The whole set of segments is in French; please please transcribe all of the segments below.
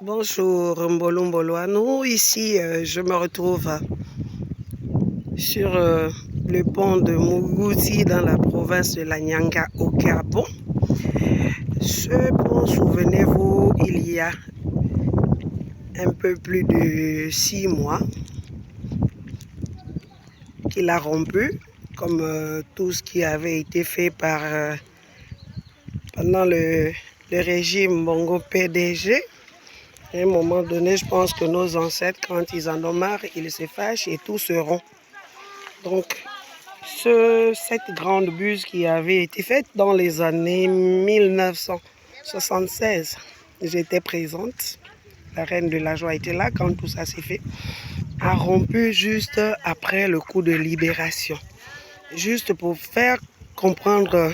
Bonjour Mbolo Mboloano, ici je me retrouve sur le pont de Mugouzi dans la province de la Nyanga au Gabon. Ce pont, souvenez-vous, il y a un peu plus de 6 mois qu'il a rompu, comme tout ce qui avait été fait pendant le régime Bongo PDG. À un moment donné, je pense que nos ancêtres, quand ils en ont marre, ils se fâchent et tout se rompt. Donc, cette grande buse qui avait été faite dans les années 1976, j'étais présente, la reine de la joie était là quand tout ça s'est fait, a rompu juste après le coup de libération. Juste pour faire comprendre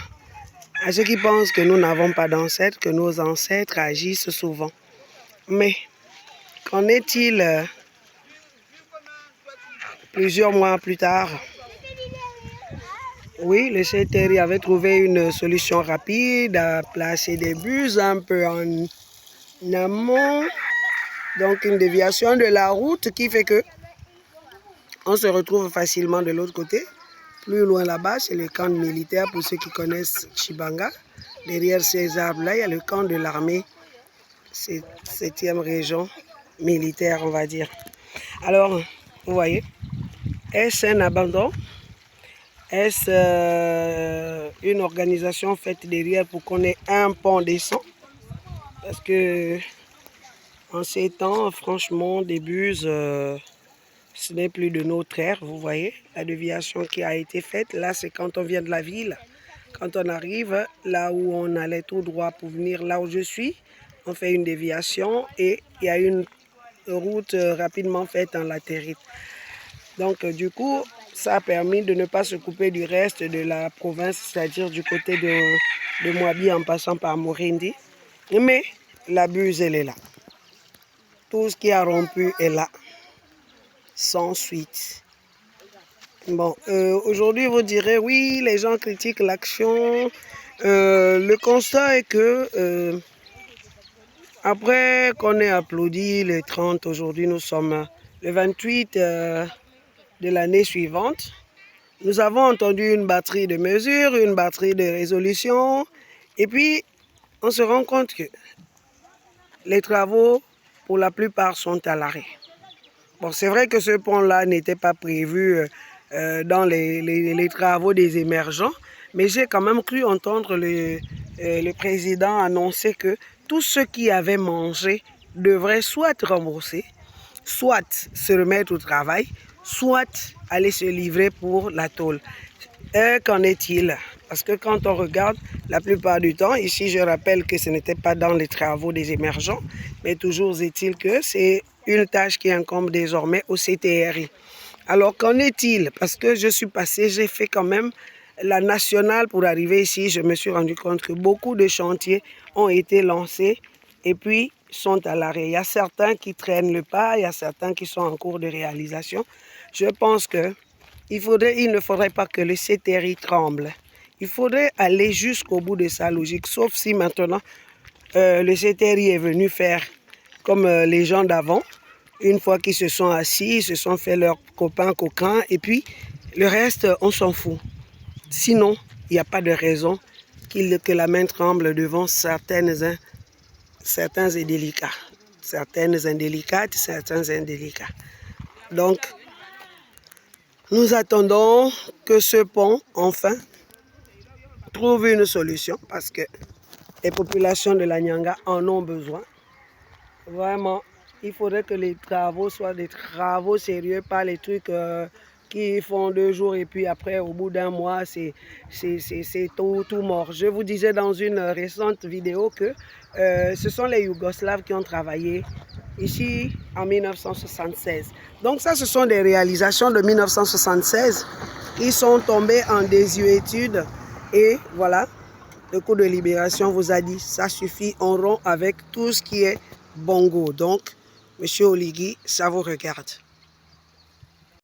à ceux qui pensent que nous n'avons pas d'ancêtres, que nos ancêtres agissent souvent. Mais qu'en est-il plusieurs mois plus tard? Oui, le CTRI avait trouvé une solution rapide à placer des buses un peu en amont. Donc une déviation de la route qui fait que on se retrouve facilement de l'autre côté. Plus loin là-bas, c'est le camp militaire pour ceux qui connaissent Chibanga. Derrière ces arbres-là, il y a le camp de l'armée, 7e région militaire, on va dire. Alors, vous voyez, est-ce un abandon? Est-ce une organisation faite derrière pour qu'on ait un pont décent? Parce que en ces temps, franchement, des buses, ce n'est plus de notre ère, vous voyez. La déviation qui a été faite, là, c'est quand on vient de la ville. Quand on arrive là où on allait tout droit pour venir là où je suis, on fait une déviation et il y a une route rapidement faite en latérite. Donc, du coup, ça a permis de ne pas se couper du reste de la province, c'est-à-dire du côté de Mouabi en passant par Morindi. Mais la buse, elle est là. Tout ce qui a rompu est là, sans suite. Bon, aujourd'hui, vous direz, oui, les gens critiquent l'action. Le constat est que, après qu'on ait applaudi les 30, aujourd'hui, nous sommes le 28 de l'année suivante. Nous avons entendu une batterie de mesures, une batterie de résolutions, et puis on se rend compte que les travaux, pour la plupart, sont à l'arrêt. Bon, c'est vrai que ce pont-là n'était pas prévu dans les travaux des émergents, mais j'ai quand même cru entendre le président annoncer que tous ceux qui avaient mangé devraient soit rembourser, soit se remettre au travail, soit aller se livrer pour la tôle. Qu'en est-il? Parce que quand on regarde, la plupart du temps, ici je rappelle que ce n'était pas dans les travaux des émergents, mais toujours est-il que c'est une tâche qui incombe désormais au CTRI. Alors qu'en est-il? Parce que je suis passé, j'ai fait quand même la nationale pour arriver ici, je me suis rendu compte que beaucoup de chantiers ont été lancés et puis sont à l'arrêt. Il y a certains qui traînent le pas, il y a certains qui sont en cours de réalisation. Je pense que il ne faudrait pas que le CTRI tremble. Il faudrait aller jusqu'au bout de sa logique, sauf si maintenant le CTRI est venu faire comme les gens d'avant. Une fois qu'ils se sont assis, ils se sont fait leurs copains coquins et puis le reste, on s'en fout. Sinon, il n'y a pas de raison que la main tremble devant certains indélicats. Certaines indélicates, certains indélicats. Donc, nous attendons que ce pont, enfin, trouve une solution parce que les populations de la Nyanga en ont besoin. Vraiment, il faudrait que les travaux soient des travaux sérieux, pas les trucs qui font 2 jours et puis après, au bout d'un mois, c'est tout mort. Je vous disais dans une récente vidéo que ce sont les Yougoslaves qui ont travaillé ici en 1976. Donc ça, ce sont des réalisations de 1976 qui sont tombées en désuétude. Et voilà, le coup de libération vous a dit, ça suffit, on rompt avec tout ce qui est Bongo. Donc, Monsieur Oligui, ça vous regarde.